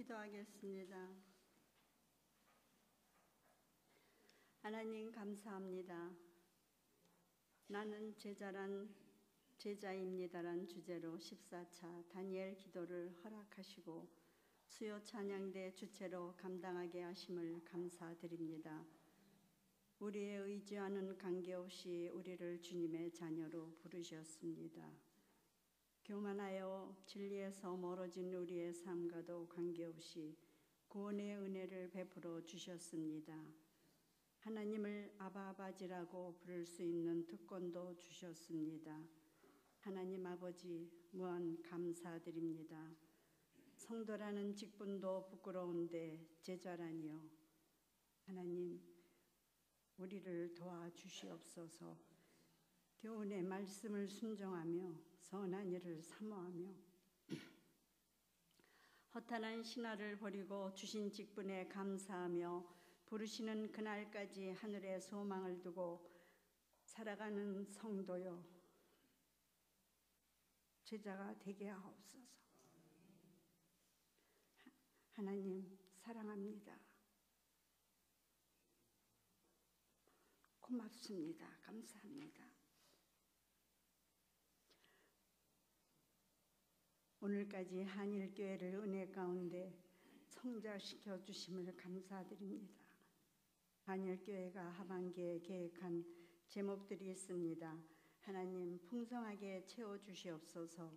기도하겠습니다. 하나님 감사합니다. 나는 제자란 제자입니다란 주제로 14차 다니엘 기도를 허락하시고 수요 찬양대 주체로 감당하게 하심을 감사드립니다. 우리의 의지와는 관계없이 우리를 주님의 자녀로 부르셨습니다. 교만하여 진리에서 멀어진 우리의 삶과도 관계없이 구원의 은혜를 베풀어 주셨습니다. 하나님을 아바아버지라고 부를 수 있는 특권도 주셨습니다. 하나님 아버지 무한 감사드립니다. 성도라는 직분도 부끄러운데 제자라니요. 하나님 우리를 도와주시옵소서. 교훈의 말씀을 순종하며 선한 일을 사모하며 허탄한 신화를 버리고 주신 직분에 감사하며 부르시는 그날까지 하늘에 소망을 두고 살아가는 성도요 제자가 되게 하옵소서. 하나님 사랑합니다. 고맙습니다. 감사합니다. 오늘까지 한일교회를 은혜 가운데 성장시켜 주심을 감사드립니다. 한일교회가 하반기에 계획한 제목들이 있습니다. 하나님 풍성하게 채워주시옵소서.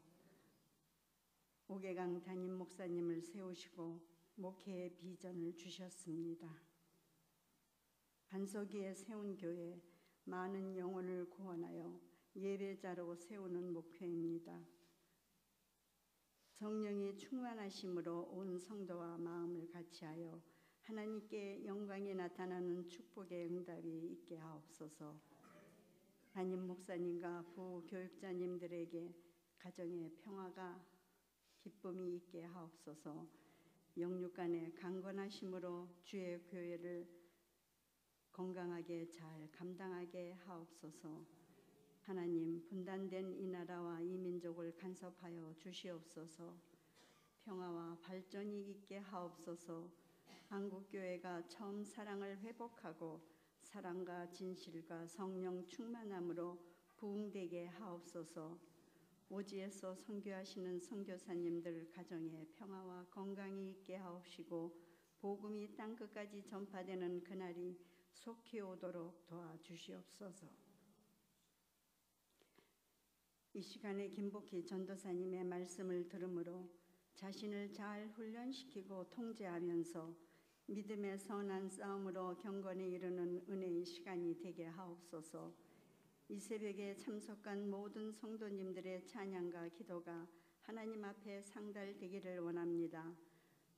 오계강 담임 목사님을 세우시고 목회의 비전을 주셨습니다. 반석위에 세운 교회, 많은 영혼을 구원하여 예배자로 세우는 목회입니다. 성령이 충만하심으로 온 성도와 마음을 같이하여 하나님께 영광이 나타나는 축복의 응답이 있게 하옵소서. 담임 목사님과 부교육자님들에게 가정의 평화가 기쁨이 있게 하옵소서. 영육간의 강건하심으로 주의 교회를 건강하게 잘 감당하게 하옵소서. 하나님 분단된 이 나라와 이 민족을 간섭하여 주시옵소서. 평화와 발전이 있게 하옵소서. 한국교회가 처음 사랑을 회복하고 사랑과 진실과 성령 충만함으로 부흥되게 하옵소서. 오지에서 선교하시는 선교사님들 가정에 평화와 건강이 있게 하옵시고 복음이 땅끝까지 전파되는 그날이 속히 오도록 도와주시옵소서. 이 시간에 김복희 전도사님의 말씀을 들으므로 자신을 잘 훈련시키고 통제하면서 믿음의 선한 싸움으로 경건에 이르는 은혜의 시간이 되게 하옵소서. 이 새벽에 참석한 모든 성도님들의 찬양과 기도가 하나님 앞에 상달되기를 원합니다.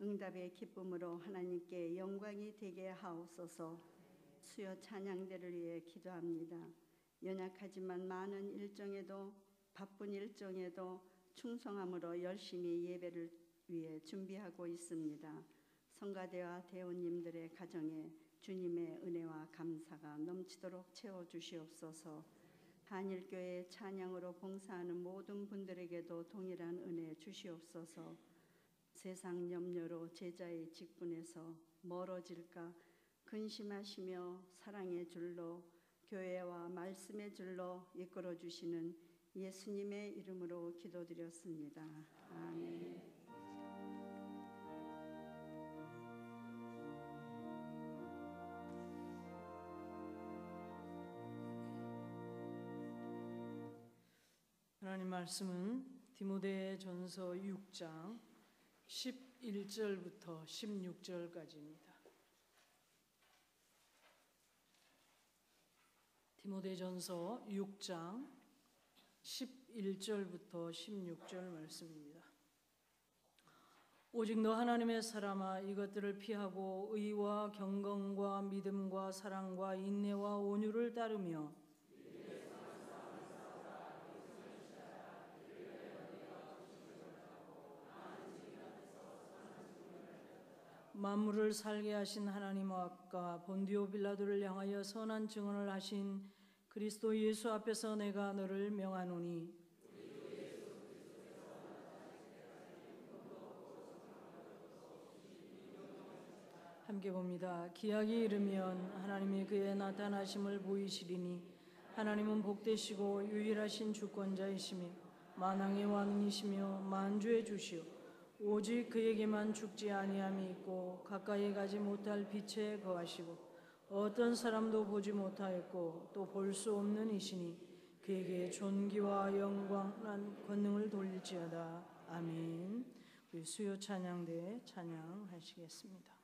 응답의 기쁨으로 하나님께 영광이 되게 하옵소서. 수요 찬양대를 위해 기도합니다. 연약하지만 많은 일정에도 바쁜 일정에도 충성함으로 열심히 예배를 위해 준비하고 있습니다. 성가대와 대원님들의 가정에 주님의 은혜와 감사가 넘치도록 채워주시옵소서. 한일교회 찬양으로 봉사하는 모든 분들에게도 동일한 은혜 주시옵소서. 세상 염려로 제자의 직분에서 멀어질까 근심하시며 사랑의 줄로 교회와 말씀의 줄로 이끌어 주시는 예수님의 이름으로 기도드렸습니다. 아멘. 하나님 말씀은 디모데전서 6장 11절부터 16절까지입니다. 디모데전서 6장 11절부터 16절 말씀입니다. 오직 너 하나님의 사람아 이것들을 피하고 의와 경건과 믿음과 사랑과 인내와 온유를 따르며 만물을 살게 하신 하나님과 본디오 빌라도를 향하여 선한 증언을 하신 그리스도 예수 앞에서 내가 너를 명하노니 함께 봅니다. 기약이 이르면 하나님이 그의 나타나심을 보이시리니 하나님은 복되시고 유일하신 주권자이시며 만왕의 왕이시며 만주의 주시오 오직 그에게만 죽지 아니함이 있고 가까이 가지 못할 빛에 거하시고 어떤 사람도 보지 못하였고 또 볼 수 없는 이시니 그에게 존귀와 영광한 권능을 돌릴지어다. 아멘. 우리 수요 찬양대 찬양하시겠습니다.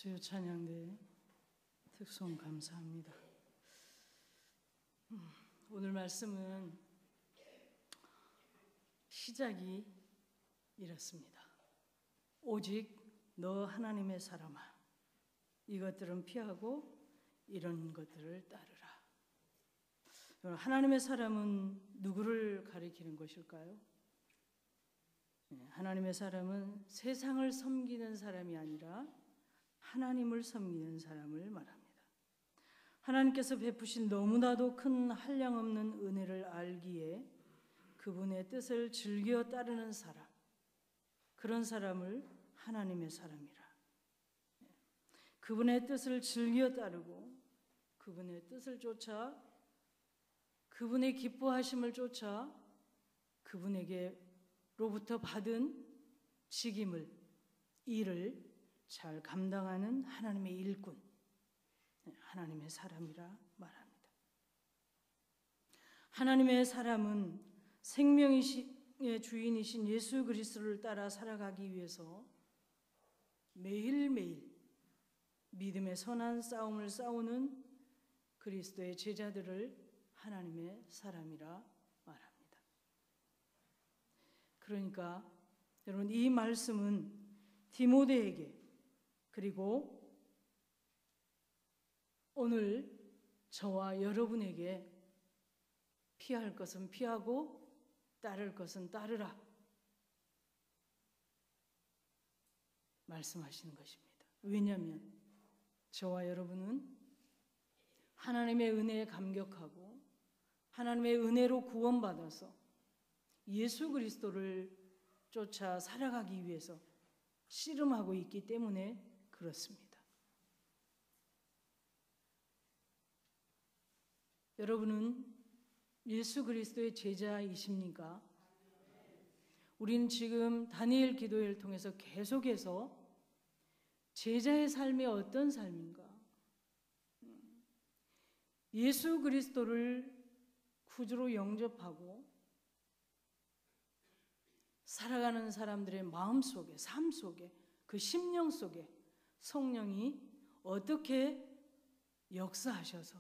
수요 찬양대 특송 감사합니다. 오늘 말씀은 시작이 이렇습니다. 오직 너 하나님의 사람아, 이것들은 피하고 이런 것들을 따르라. 하나님의 사람은 누구를 가리키는 것일까요? 하나님의 사람은 세상을 섬기는 사람이 아니라 하나님을 섬기는 사람을 말합니다. 하나님께서 베푸신 너무나도 큰 한량없는 은혜를 알기에 그분의 뜻을 즐겨 따르는 사람, 그런 사람을 하나님의 사람이라. 그분의 뜻을 즐겨 따르고 그분의 뜻을 쫓아 그분의 기뻐하심을 쫓아 그분에게로부터 받은 직임을, 일을 잘 감당하는 하나님의 일꾼, 하나님의 사람이라 말합니다. 하나님의 사람은 생명의 주인이신 예수 그리스도를 따라 살아가기 위해서 매일매일 믿음의 선한 싸움을 싸우는 그리스도의 제자들을 하나님의 사람이라 말합니다. 그러니까 여러분, 이 말씀은 디모데에게, 그리고 오늘 저와 여러분에게 피할 것은 피하고 따를 것은 따르라 말씀하시는 것입니다. 왜냐하면 저와 여러분은 하나님의 은혜에 감격하고 하나님의 은혜로 구원받아서 예수 그리스도를 쫓아 살아가기 위해서 씨름하고 있기 때문에 그렇습니다. 여러분은 예수 그리스도의 제자이십니까? 우리는 지금 다니엘 기도회를 통해서 계속해서 제자의 삶이 어떤 삶인가? 예수 그리스도를 구주로 영접하고 살아가는 사람들의 마음 속에, 삶 속에, 그 심령 속에 성령이 어떻게 역사하셔서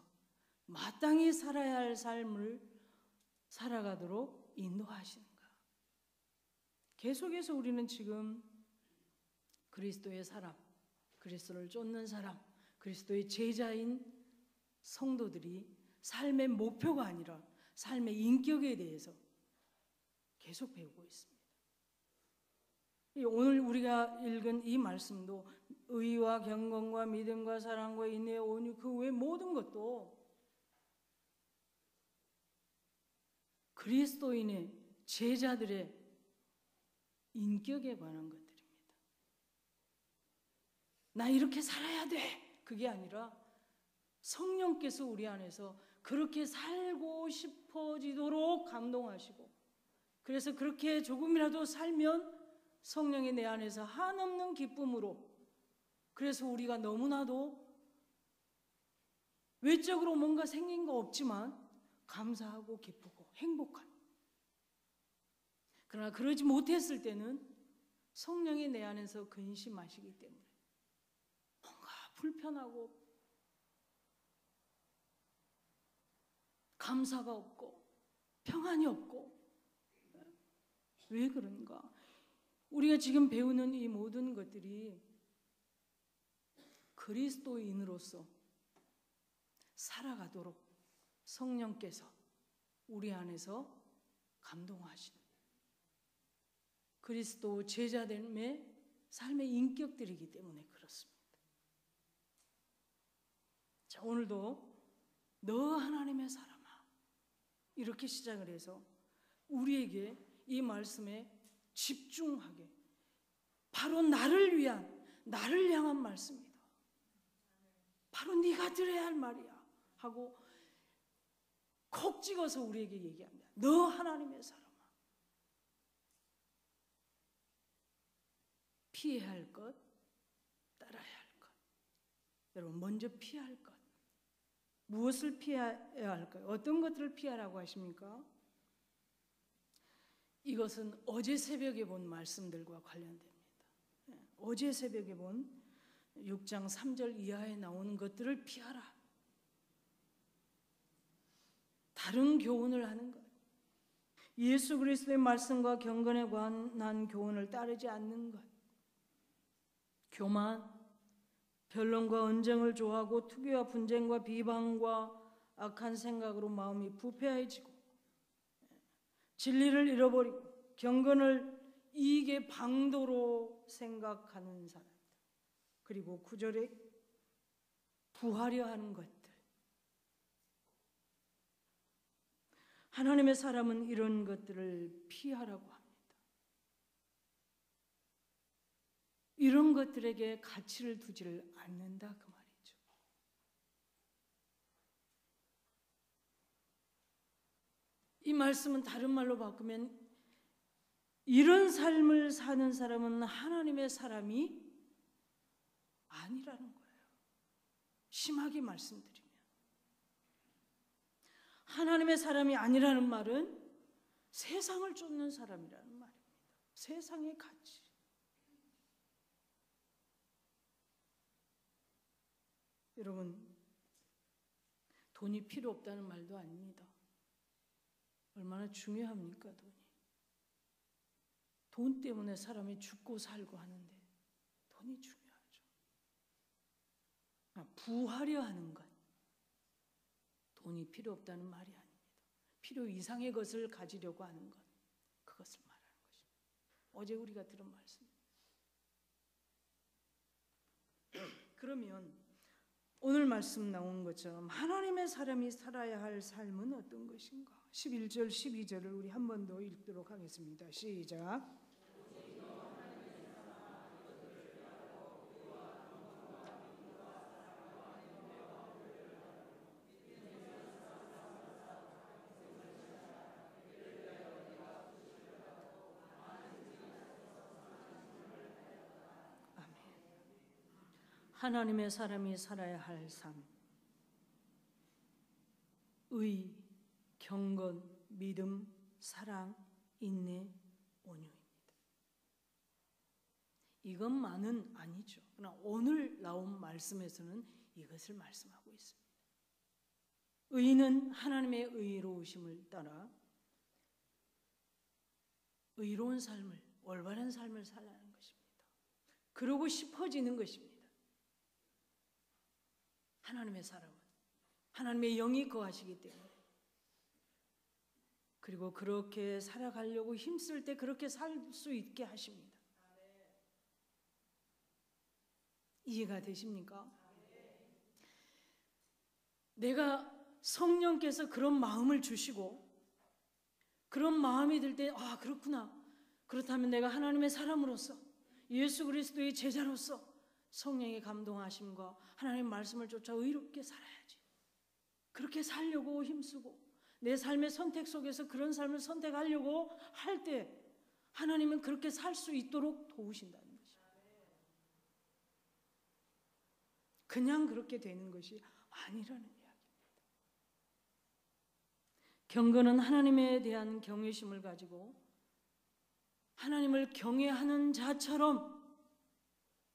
마땅히 살아야 할 삶을 살아가도록 인도하시는가. 계속해서 우리는 지금 그리스도의 사람, 그리스도를 쫓는 사람, 그리스도의 제자인 성도들이 삶의 목표가 아니라 삶의 인격에 대해서 계속 배우고 있습니다. 오늘 우리가 읽은 이 말씀도 의와 경건과 믿음과 사랑과 인내, 온유, 그 외 모든 것도 그리스도인의 제자들의 인격에 관한 것들입니다. 나 이렇게 살아야 돼, 그게 아니라 성령께서 우리 안에서 그렇게 살고 싶어지도록 감동하시고, 그래서 그렇게 조금이라도 살면 성령이 내 안에서 한없는 기쁨으로, 그래서 우리가 너무나도 외적으로 뭔가 생긴 거 없지만 감사하고 기쁘고 행복한, 그러나 그러지 못했을 때는 성령이 내 안에서 근심하시기 때문에 뭔가 불편하고 감사가 없고 평안이 없고. 왜 그런가? 우리가 지금 배우는 이 모든 것들이 그리스도인으로서 살아가도록 성령께서 우리 안에서 감동하시는 그리스도 제자됨의 삶의 인격들이기 때문에 그렇습니다. 자, 오늘도 너 하나님의 사람아, 이렇게 시작을 해서 우리에게 이 말씀에 집중하게, 바로 나를 위한, 나를 향한 말씀이다, 바로 네가 들어야 할 말이야 하고 콕 찍어서 우리에게 얘기합니다. 너 하나님의 사람아, 피해야 할 것, 따라야 할 것. 여러분, 먼저 피해야 할 것, 무엇을 피해야 할까요? 어떤 것들을 피하라고 하십니까? 이것은 어제 새벽에 본 말씀들과 관련됩니다. 어제 새벽에 본 6장 3절 이하에 나오는 것들을 피하라. 다른 교훈을 하는 것, 예수 그리스도의 말씀과 경건에 관한 교훈을 따르지 않는 것, 교만, 변론과 언쟁을 좋아하고 투기와 분쟁과 비방과 악한 생각으로 마음이 부패해지고 진리를 잃어버리고 경건을 이익의 방도로 생각하는 사람들, 그리고 9절에 부하려 하는 것들. 하나님의 사람은 이런 것들을 피하라고 합니다. 이런 것들에게 가치를 두지를 않는다 그 말이죠. 이 말씀은 다른 말로 바꾸면 이런 삶을 사는 사람은 하나님의 사람이 아니라는 거예요. 심하게 말씀드리면 하나님의 사람이 아니라는 말은 세상을 쫓는 사람이라는 말입니다. 세상의 가치. 여러분, 돈이 필요 없다는 말도 아닙니다. 얼마나 중요합니까, 돈이? 돈 때문에 사람이 죽고 살고 하는데 돈이 중요하죠. 부하려 하는 것, 돈이 필요 없다는 말이 아닙니다. 필요 이상의 것을 가지려고 하는 것, 그것을 말하는 것입니다. 어제 우리가 들은 말씀. 그러면 오늘 말씀 나온 것처럼 하나님의 사람이 살아야 할 삶은 어떤 것인가? 11절, 12절을 우리 한 번 더 읽도록 하겠습니다. 시작. 하나님의 사람이 살아야 할 삶, 의, 경건, 믿음, 사랑, 인내, 온유입니다. 이것만은 아니죠. 그러나 오늘 나온 말씀에서는 이것을 말씀하고 있습니다. 의는 하나님의 의로우심을 따라 의로운 삶을, 올바른 삶을 살라는 것입니다. 그러고 싶어지는 것입니다. 하나님의 사람은 하나님의 영이 거하시기 때문에, 그리고 그렇게 살아가려고 힘쓸 때 그렇게 살 수 있게 하십니다. 이해가 되십니까? 내가 성령께서 그런 마음을 주시고 그런 마음이 들 때, 아, 그렇구나. 그렇다면 내가 하나님의 사람으로서, 예수 그리스도의 제자로서 성령의 감동하심과 하나님의 말씀을 쫓아 의롭게 살아야지. 그렇게 살려고 힘쓰고 내 삶의 선택 속에서 그런 삶을 선택하려고 할 때 하나님은 그렇게 살 수 있도록 도우신다는 것입니다. 그냥 그렇게 되는 것이 아니라는 이야기입니다. 경건은 하나님에 대한 경외심을 가지고 하나님을 경외하는 자처럼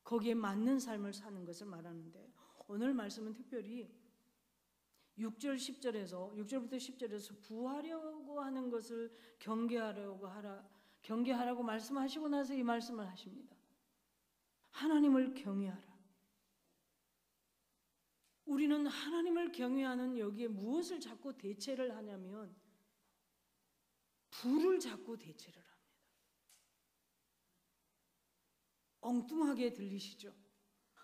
거기에 맞는 삶을 사는 것을 말하는데, 오늘 말씀은 특별히 6절 10절에서 6절부터 10절에서 부하려고 하는 것을 경계하라고 말씀하시고 나서 이 말씀을 하십니다. 하나님을 경외하라. 우리는 하나님을 경외하는 여기에 무엇을 자꾸 대체를 하냐면 부를 자꾸 대체를 합니다. 엉뚱하게 들리시죠?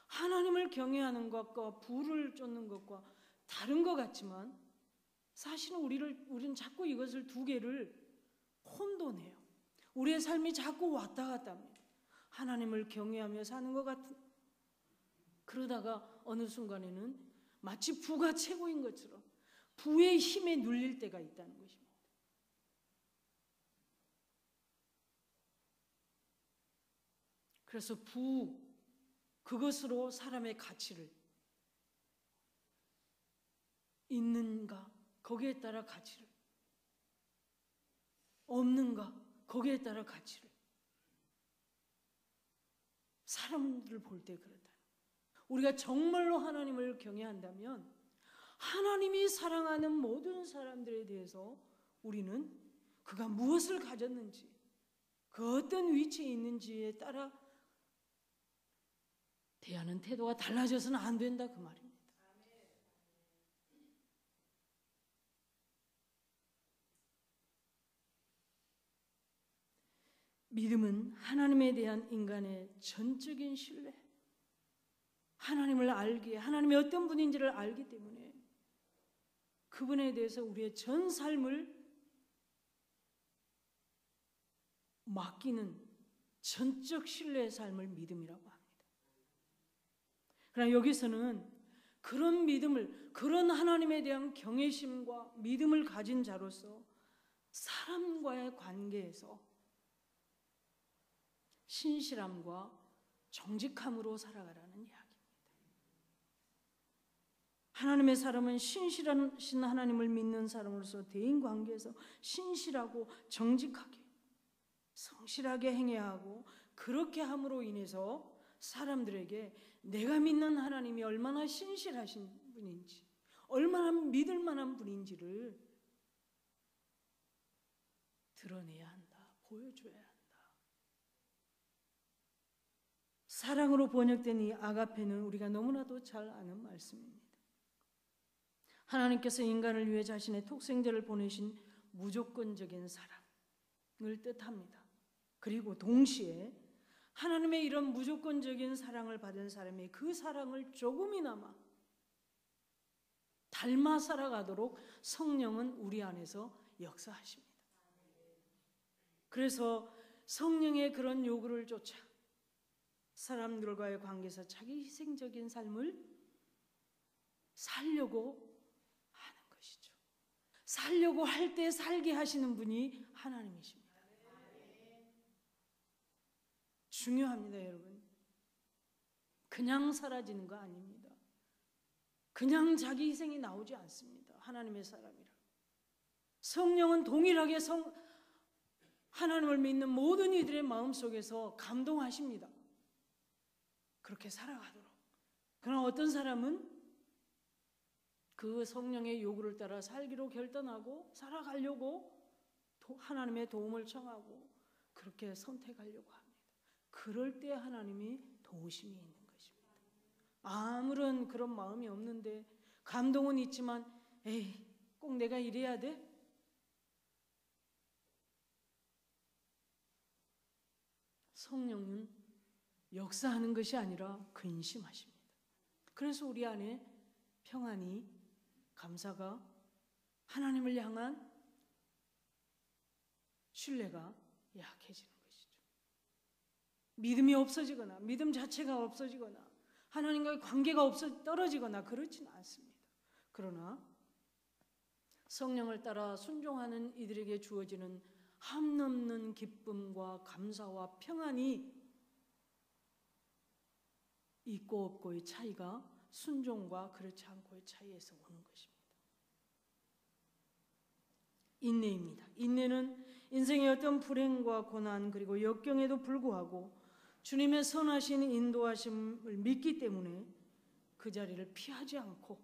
하나님을 경외하는 것과 부를 쫓는 것과 다른 것 같지만 사실은 우리는 자꾸 이것을 두 개를 혼돈해요. 우리의 삶이 자꾸 왔다 갔다 합니다. 하나님을 경외하며 사는 것 같은, 그러다가 어느 순간에는 마치 부가 최고인 것처럼 부의 힘에 눌릴 때가 있다는 것입니다. 그래서 그것으로 사람의 가치를, 있는가 거기에 따라 가치를, 없는가 거기에 따라 가치를, 사람들을 볼 때 그렇다. 우리가 정말로 하나님을 경외한다면 하나님이 사랑하는 모든 사람들에 대해서 우리는 그가 무엇을 가졌는지, 그 어떤 위치에 있는지에 따라 대하는 태도가 달라져서는 안 된다 그 말입니다. 믿음은 하나님에 대한 인간의 전적인 신뢰, 하나님을 알기에, 하나님이 어떤 분인지를 알기 때문에 그분에 대해서 우리의 전 삶을 맡기는 전적 신뢰의 삶을 믿음이라고 합니다. 그러나 여기서는 그런 믿음을, 그런 하나님에 대한 경외심과 믿음을 가진 자로서 사람과의 관계에서 신실함과 정직함으로 살아가라는 이야기입니다. 하나님의 사람은 신실하신 하나님을 믿는 사람으로서 대인관계에서 신실하고 정직하게 성실하게 행해야 하고, 그렇게 함으로 인해서 사람들에게 내가 믿는 하나님이 얼마나 신실하신 분인지, 얼마나 믿을 만한 분인지를 드러내야 한다, 보여줘야 한다. 사랑으로 번역된 이 아가페는 우리가 너무나도 잘 아는 말씀입니다. 하나님께서 인간을 위해 자신의 독생자를 보내신 무조건적인 사랑을 뜻합니다. 그리고 동시에 하나님의 이런 무조건적인 사랑을 받은 사람이 그 사랑을 조금이나마 닮아 살아가도록 성령은 우리 안에서 역사하십니다. 그래서 성령의 그런 요구를 쫓아 사람들과의 관계에서 자기 희생적인 삶을 살려고 하는 것이죠. 살려고 할 때 살게 하시는 분이 하나님이십니다. 중요합니다, 여러분. 그냥 사라지는 거 아닙니다. 그냥 자기 희생이 나오지 않습니다. 하나님의 사람이라. 성령은 동일하게 하나님을 믿는 모든 이들의 마음속에서 감동하십니다. 그렇게 살아가도록. 그러나 어떤 사람은 그 성령의 요구를 따라 살기로 결단하고 살아가려고 하나님의 도움을 청하고 그렇게 선택하려고 합니다. 그럴 때 하나님이 도우심이 있는 것입니다. 아무런 그런 마음이 없는데 감동은 있지만 에이, 꼭 내가 이래야 돼? 성령은 역사하는 것이 아니라 근심하십니다. 그래서 우리 안에 평안이, 감사가, 하나님을 향한 신뢰가 약해지는 것이죠. 믿음이 없어지거나 믿음 자체가 없어지거나 하나님과의 관계가 떨어지거나 그렇지는 않습니다. 그러나 성령을 따라 순종하는 이들에게 주어지는 한넘는 기쁨과 감사와 평안이 있고 없고의 차이가 순종과 그렇지 않고의 차이에서 오는 것입니다. 인내입니다. 인내는 인생의 어떤 불행과 고난 그리고 역경에도 불구하고 주님의 선하신 인도하심을 믿기 때문에 그 자리를 피하지 않고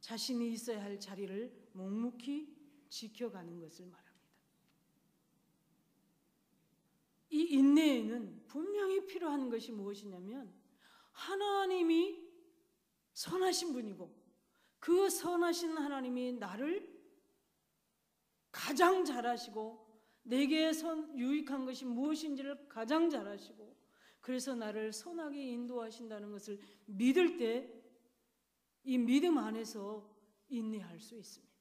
자신이 있어야 할 자리를 묵묵히 지켜가는 것을 말합니다. 이 인내에는 분명히 필요한 것이 무엇이냐면 하나님이 선하신 분이고 그 선하신 하나님이 나를 가장 잘 아시고 내게 유익한 것이 무엇인지를 가장 잘 아시고 그래서 나를 선하게 인도하신다는 것을 믿을 때 이 믿음 안에서 인내할 수 있습니다.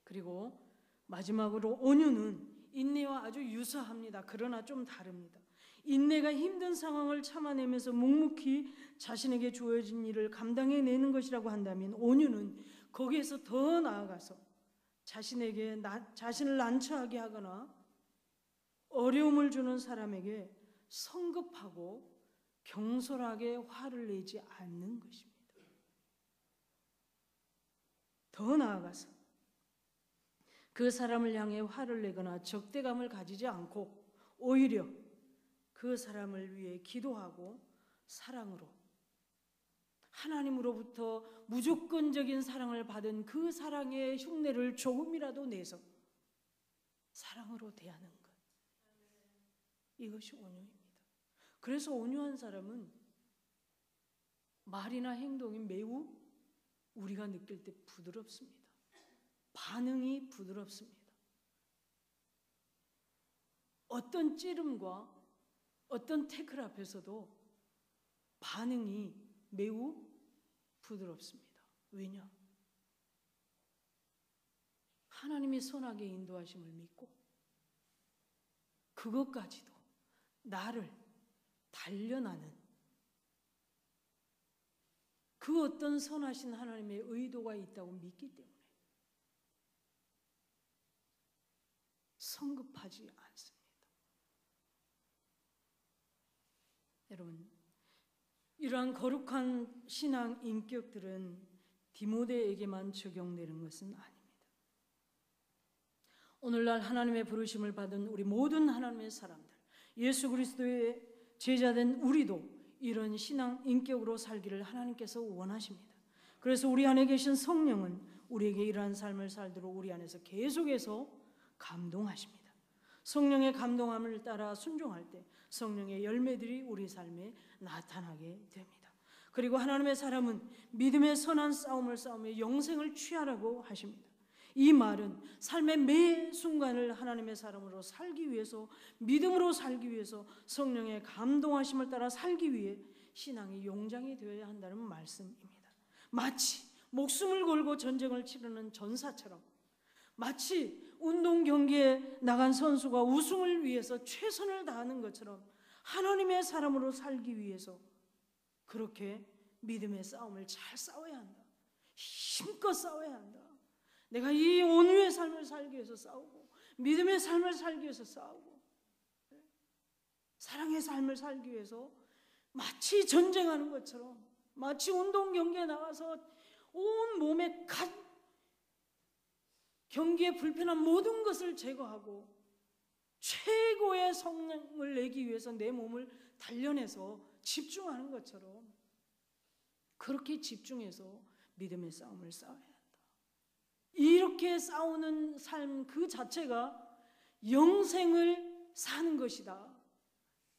그리고 마지막으로 온유는 인내와 아주 유사합니다. 그러나 좀 다릅니다. 인내가 힘든 상황을 참아내면서 묵묵히 자신에게 주어진 일을 감당해내는 것이라고 한다면 온유는 거기에서 더 나아가서 자신에게 자신을 난처하게 하거나 어려움을 주는 사람에게 성급하고 경솔하게 화를 내지 않는 것입니다. 더 나아가서 그 사람을 향해 화를 내거나 적대감을 가지지 않고 오히려 그 사람을 위해 기도하고 사랑으로 하나님으로부터 무조건적인 사랑을 받은 그 사랑의 흉내를 조금이라도 내서 사랑으로 대하는 것. 이것이 온유입니다. 그래서 온유한 사람은 말이나 행동이 매우 우리가 느낄 때 부드럽습니다. 반응이 부드럽습니다. 어떤 찌름과 어떤 태클 앞에서도 반응이 매우 부드럽습니다. 왜냐? 하나님이 선하게 인도하심을 믿고 그것까지도 나를 단련하는 그 어떤 선하신 하나님의 의도가 있다고 믿기 때문에 성급하지 않습니다. 여러분, 이러한 거룩한 신앙 인격들은 디모데에게만 적용되는 것은 아닙니다. 오늘날 하나님의 부르심을 받은 우리 모든 하나님의 사람들, 예수 그리스도의 제자된 우리도 이런 신앙 인격으로 살기를 하나님께서 원하십니다. 그래서 우리 안에 계신 성령은 우리에게 이러한 삶을 살도록 우리 안에서 계속해서 감동하십니다. 성령의 감동함을 따라 순종할 때 성령의 열매들이 우리 삶에 나타나게 됩니다. 그리고 하나님의 사람은 믿음의 선한 싸움을 싸우며 영생을 취하라고 하십니다. 이 말은 삶의 매 순간을 하나님의 사람으로 살기 위해서, 믿음으로 살기 위해서, 성령의 감동하심을 따라 살기 위해 신앙이 용장이 되어야 한다는 말씀입니다. 마치 목숨을 걸고 전쟁을 치르는 전사처럼, 마치 운동 경기에 나간 선수가 우승을 위해서 최선을 다하는 것처럼 하나님의 사람으로 살기 위해서 그렇게 믿음의 싸움을 잘 싸워야 한다. 힘껏 싸워야 한다. 내가 이 온유의 삶을 살기 위해서 싸우고, 믿음의 삶을 살기 위해서 싸우고, 사랑의 삶을 살기 위해서 마치 전쟁하는 것처럼, 마치 운동 경기에 나가서 온 몸에 경기에 불편한 모든 것을 제거하고 최고의 성능을 내기 위해서 내 몸을 단련해서 집중하는 것처럼 그렇게 집중해서 믿음의 싸움을 싸워야 한다. 이렇게 싸우는 삶 그 자체가 영생을 사는 것이다.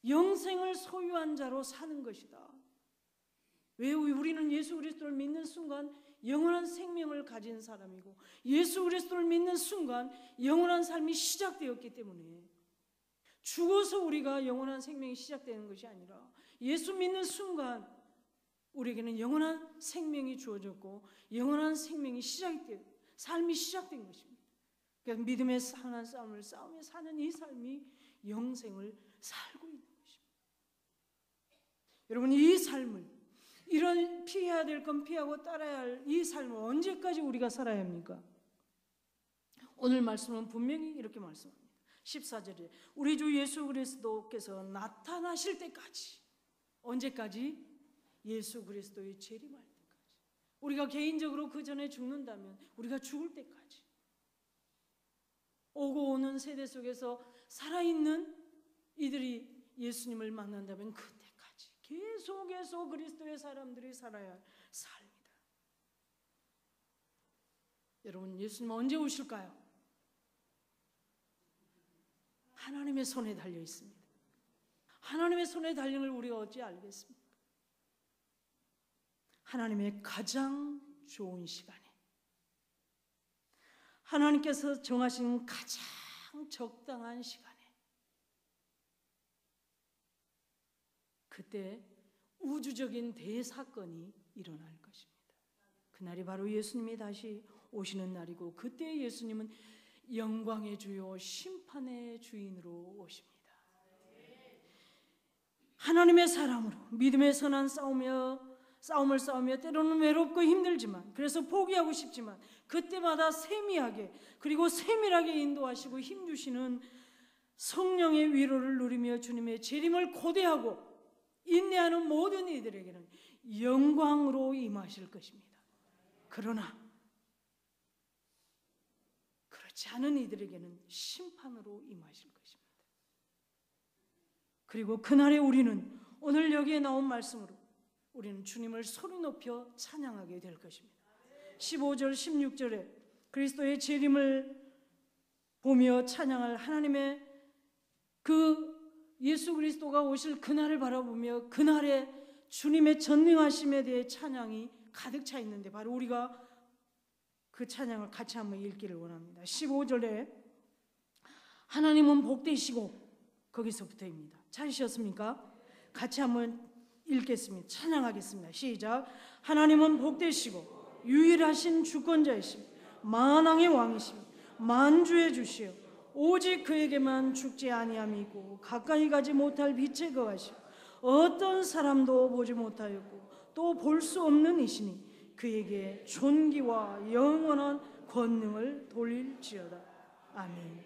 영생을 소유한 자로 사는 것이다. 왜 우리는 예수 그리스도를 믿는 순간 영원한 생명을 가진 사람이고, 예수 그리스도를 믿는 순간 영원한 삶이 시작되었기 때문에, 죽어서 우리가 영원한 생명이 시작되는 것이 아니라 예수 믿는 순간 우리에게는 영원한 생명이 주어졌고 영원한 생명이 삶이 시작된 것입니다. 그래서 믿음의 선한 싸움을 싸우며 사는 이 삶이 영생을 살고 있는 것입니다. 여러분, 이 삶을, 이런 피해야 될 건 피하고 따라야 할 이 삶을 언제까지 우리가 살아야 합니까? 오늘 말씀은 분명히 이렇게 말씀합니다. 14절에 우리 주 예수 그리스도께서 나타나실 때까지. 언제까지? 예수 그리스도의 재림할 때까지. 우리가 개인적으로 그 전에 죽는다면 우리가 죽을 때까지, 오고 오는 세대 속에서 살아있는 이들이 예수님을 만난다면 그때까지 계속해서 그리스도의 사람들이 살아야 할 삶이다. 여러분, 예수님 언제 오실까요? 하나님의 손에 달려 있습니다. 하나님의 손에 달린 걸 우리가 어찌 알겠습니까? 하나님의 가장 좋은 시간에, 하나님께서 정하신 가장 적당한 시간에, 그때 우주적인 대사건이 일어날 것입니다. 그날이 바로 예수님이 다시 오시는 날이고, 그때 예수님은 영광의 주요 심판의 주인으로 오십니다. 하나님의 사람으로 믿음의 선한 싸움을 싸우며 때로는 외롭고 힘들지만, 그래서 포기하고 싶지만 그때마다 세미하게 그리고 세밀하게 인도하시고 힘주시는 성령의 위로를 누리며 주님의 재림을 고대하고 인내하는 모든 이들에게는 영광으로 임하실 것입니다. 그러나 그렇지 않은 이들에게는 심판으로 임하실 것입니다. 그리고 그날에 우리는 오늘 여기에 나온 말씀으로 우리는 주님을 소리 높여 찬양하게 될 것입니다. 15절 16절에 그리스도의 재림을 보며 찬양할 하나님의 그 예수 그리스도가 오실 그날을 바라보며 그날의 주님의 전능하심에 대해 찬양이 가득 차 있는데, 바로 우리가 그 찬양을 같이 한번 읽기를 원합니다. 15절에 하나님은 복되시고 거기서부터입니다. 찾으셨습니까? 같이 한번 읽겠습니다. 찬양하겠습니다. 시작. 하나님은 복되시고 유일하신 주권자이시며 만왕의 왕이시며 만주의 주시여 오직 그에게만 죽지 아니함이 있고 가까이 가지 못할 빛에 거하시고 어떤 사람도 보지 못하였고 또 볼 수 없는 이시니 그에게 존귀와 영원한 권능을 돌릴지어다. 아멘.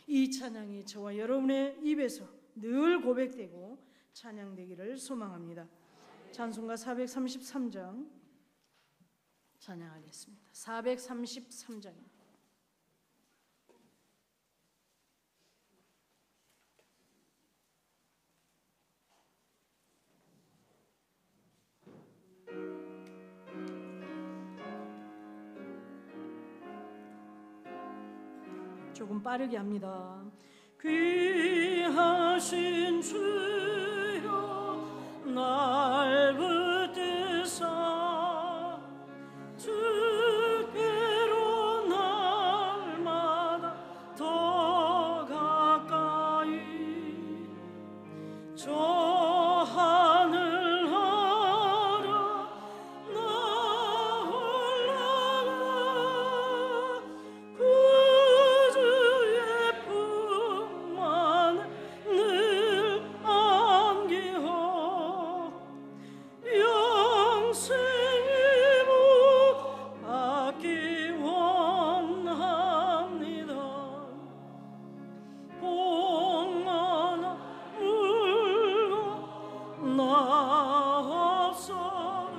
이 찬양이 저와 여러분의 입에서 늘 고백되고 찬양되기를 소망합니다. 찬송가 433장 찬양하겠습니다. 433장입니다. 조금 빠르게 합니다. 귀하신 주여 날 붙드사 주께로 날마다 더 가까이 저 하늘 아래 나 올라가 그 주의 품만 늘 안기호 영생이 받기 원합니다. 복만아 물고 나 없어도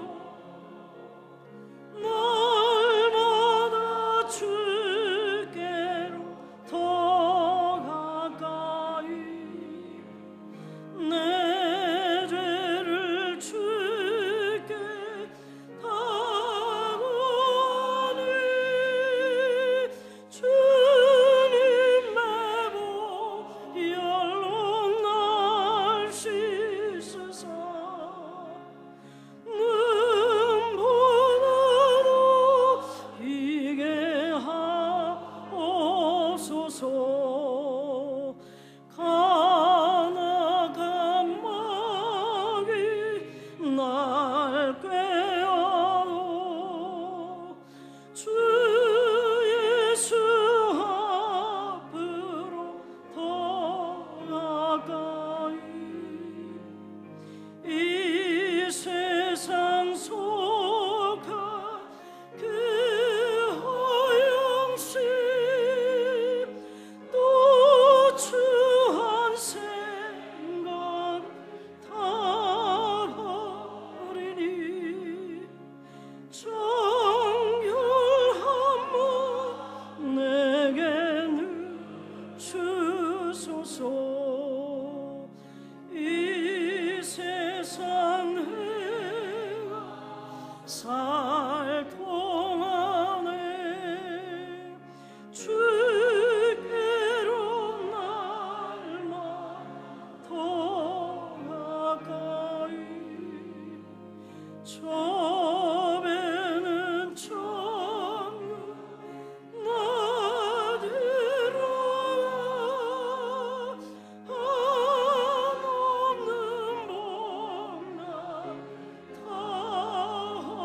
날마다 주께로 더 가까이 내 죄를 주께 다하니 주님의 복 연록 날 씻으사 눈보다도 이게 하옵소서. 가나간 마귀 날 꾀어도 주 예수 앞으로 더 가까이 이 세상 속한 그 허영심 또 추한 생각 다 버리니 정결한 문 내게 늘 주소서. 이 세상 내가 살 동안에 주께로 날마다 더 가까이 저 배는 천국 나 들어가 한없는 복나 다하도록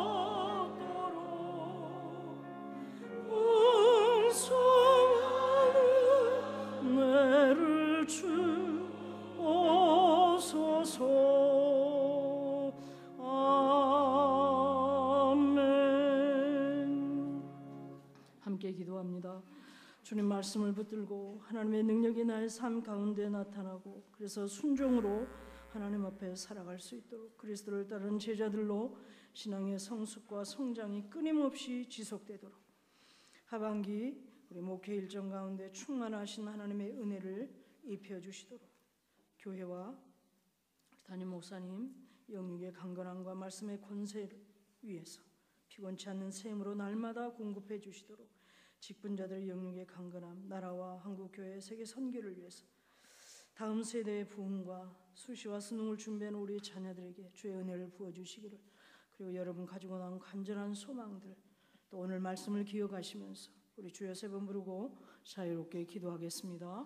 풍성하는 내를 주옵소서. 아멘. 함께 기도합니다. 주님 말씀을 붙들고 하나님의 능력이 나의 삶 가운데 나타나고 그래서 순종으로 하나님 앞에 살아갈 수 있도록 그리스도를 따르는 제자들로 신앙의 성숙과 성장이 끊임없이 지속되도록 하반기 우리 목회 일정 가운데 충만하신 하나님의 은혜를 입혀주시도록 교회와 담임 목사님 영육의 강건함과 말씀의 권세를 위해서 피곤치 않는 셈으로 날마다 공급해 주시도록 직분자들의 영육의 강건함, 나라와 한국교회 세계 선교를 위해서 다음 세대의 부흥과 수시와 수능을 준비하는 우리 자녀들에게 주의 은혜를 부어주시기를, 그리고 여러분 가지고 나온 간절한 소망들 또 오늘 말씀을 기억하시면서 우리 주여 세 번 부르고 자유롭게 기도하겠습니다.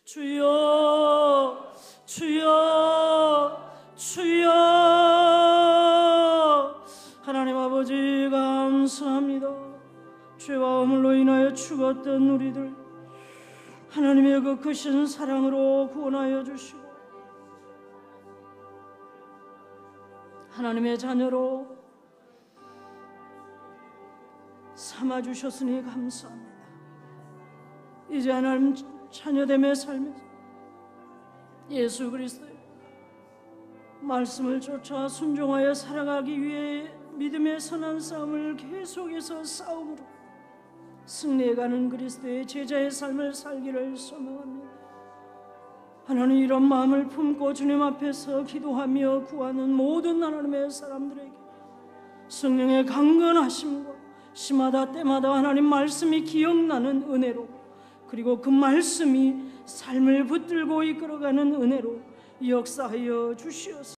주여, 주여, 주여. 하나님 아버지 감사합니다. 죄와 허물로 인하여 죽었던 우리들 하나님의 그 크신 사랑으로 구원하여 주시고 하나님의 자녀로 삼아주셨으니 감사합니다. 이제 하나님 자녀됨의 삶에서 예수 그리스도의 말씀을 쫓아 순종하여 살아가기 위해 믿음의 선한 싸움을 계속해서 싸움으로 승리해가는 그리스도의 제자의 삶을 살기를 소망합니다. 하나님, 이런 마음을 품고 주님 앞에서 기도하며 구하는 모든 하나님의 사람들에게 성령의 강건하심과 시마다 때마다 하나님 말씀이 기억나는 은혜로, 그리고 그 말씀이 삶을 붙들고 이끌어가는 은혜로 역사하여 주시옵소서.